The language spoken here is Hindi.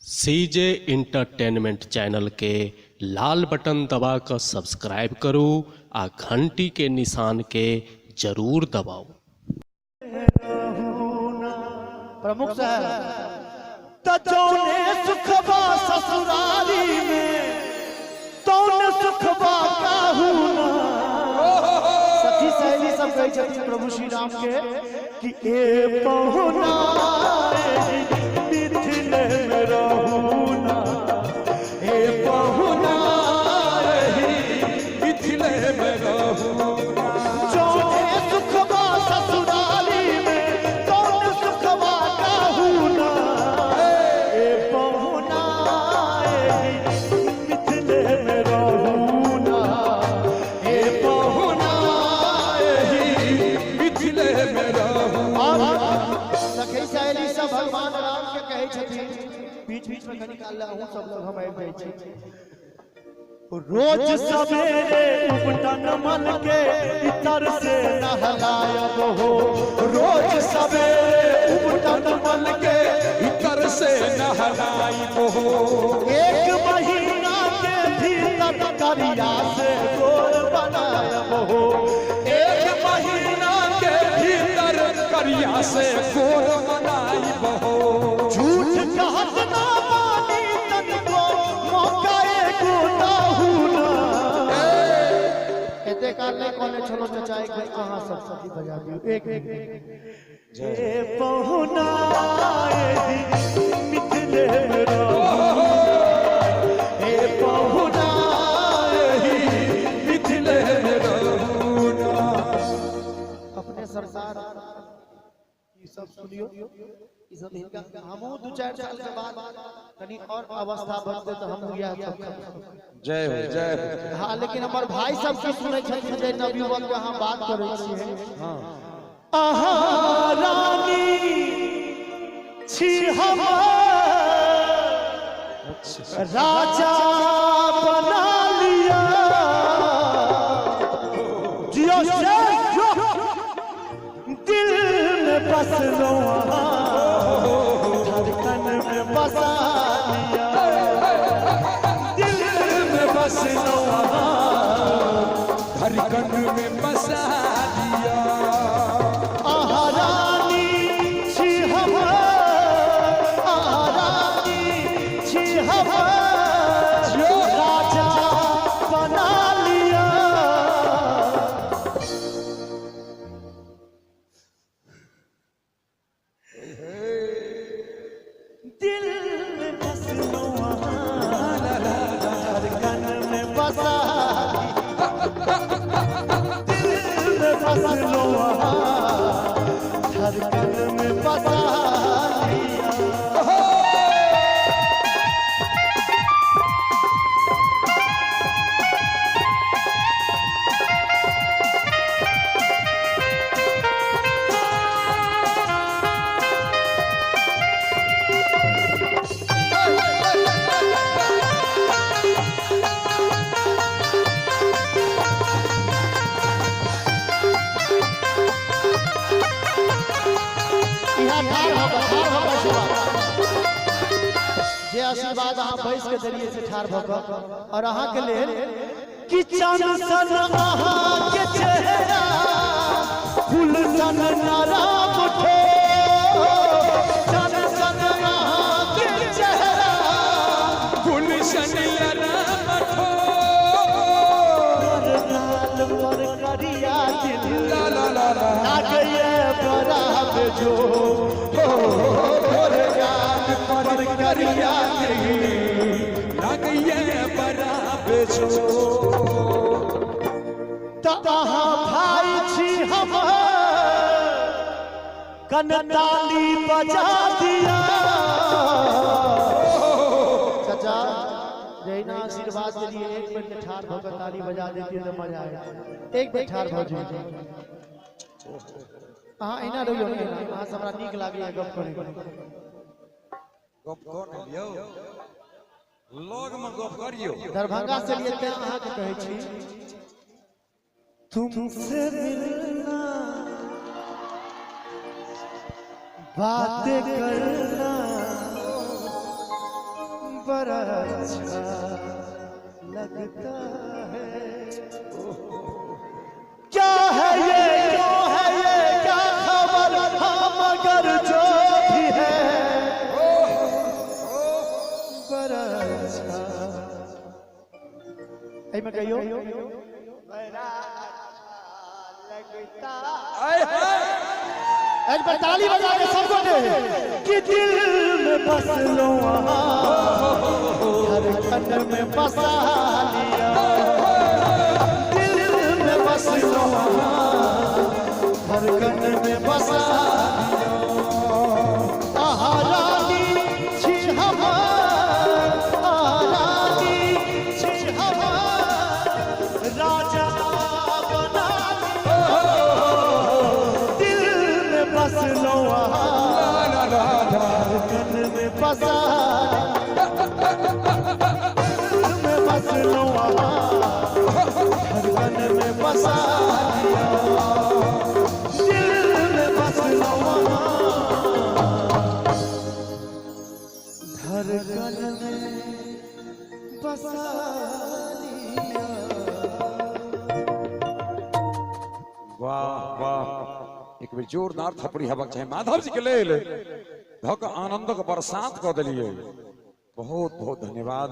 सीजे इंटरटेनमेंट चैनल के लाल बटन दबाकर सब्सक्राइब करो आ घंटी के निशान के जरूर दबाओ। प्रमुख साहब तजोने सुखबा ससुरारी में तौने सुखबा काहुना। सखी सहेली सब कहे छथिन प्रभु श्री राम के कि ए पहुना मिथिले में रहूना, ए पहुना मिथिले में रहूना। जोने सुखबा ससुरारी में तौने सुखबा काहुना, ए पहुना मिथिले में रहूना, ए पहुना मिथिले में रहूना। सखी सहेली सब भगवान राम के कहे छथिन, बीच बीच में निकाल हूं सब लोग हम आबि जाय छी। रोज सवेरे उपटन मन के इतर से नहलायब हो, रोज सवेरे उपटन मन के इतर से नहलाइब हो। एक महीना के भीतर करिया से गोर बनायब हो, एक महीना के भीतर करिया से गोर बनाइब हो। झूठ कहत ना मानी तनिको मौका एको दाहुना। एते काल नहीं कोने छोड़ो चचा एक अहां सब सखी बजा दियो एक ए पहुना मिथिले में रहूना, ए पहुना मिथिले में रहूना। अपने सरकार ये सब सुनियो, ये सब इनका हमहु दो चार साल के बाद कनी और अवस्था बढ़ते तो हम यह सब जय हो जय हो। हाँ, लेकिन हमारे भाई सब की सुने छथिन जे नवयुवक के हम बात करै छियै। हां आहा रानी छी हम राजा बना लिया, जियो से दिल में बस लो, धड़कन में बसा लिया, दिल में बस लो, धड़कन में बसा दिया। आहा रानी छी हम, आहा रानी छी हम राजा बना लिया, दिल में बस लो, धड़कन में बसा, दिल में बस लो, धड़कन में बसा लिया। जे आशीर्वाद अहाँ बैस के देलिए से ठाड़ भ क और अहाँ के लेल कि चांद सन अहाँ के चेहरा फूल सन नरम ठो, चांद सन अहाँ के चेहरा फूल सन नरम ठो, गाल पर करिया दिल ला ला ला ला लागे बड़ा बेजो, पर करिया लगिए बड़ा बेचो। तहाँ भाई छी हम कनताली बजा दिया। चाचा जैना आशीर्वाद के लिए एक मिनट में ठाड़ होकर ताली बजा देती है तो मजा आएगा। एक मिनट ठाड़ हो जाए। हाँ इना रहियो ना, हाँ हमरा नीक लागैया गप करे। गप कोन लियो, लोग में गप करियो। दरभंगा से लिए ते अहाँ के कहै छी, तुमसे मिलना बातें करना बड़ा अच्छा लगता है। क्या है ये, क्यों है ये, क्या खबर, हम मगर जो भी है बड़ा अच्छा। ऐ मैं कहियो बड़ा लगता। एक बार ताली बजा के सबको दे कि दिल में बस लो धड़कन में बसा लिया। दिल में बस लो धड़कन में बसा लिया। रानी छी हमार, रानी छी हमार, राजा बना दिल में बस लो धड़कन में बसा। दिल में बस लो धड़कन में बसा लिया। दिल में बस लो धड़कन में बसा लिया। वाह वाह, एक बेर जोरदार थपड़ी हवा चाहे माधव जी के लेल धक आनंद के बरसात कर दिलिए। बहुत बहुत धन्यवाद।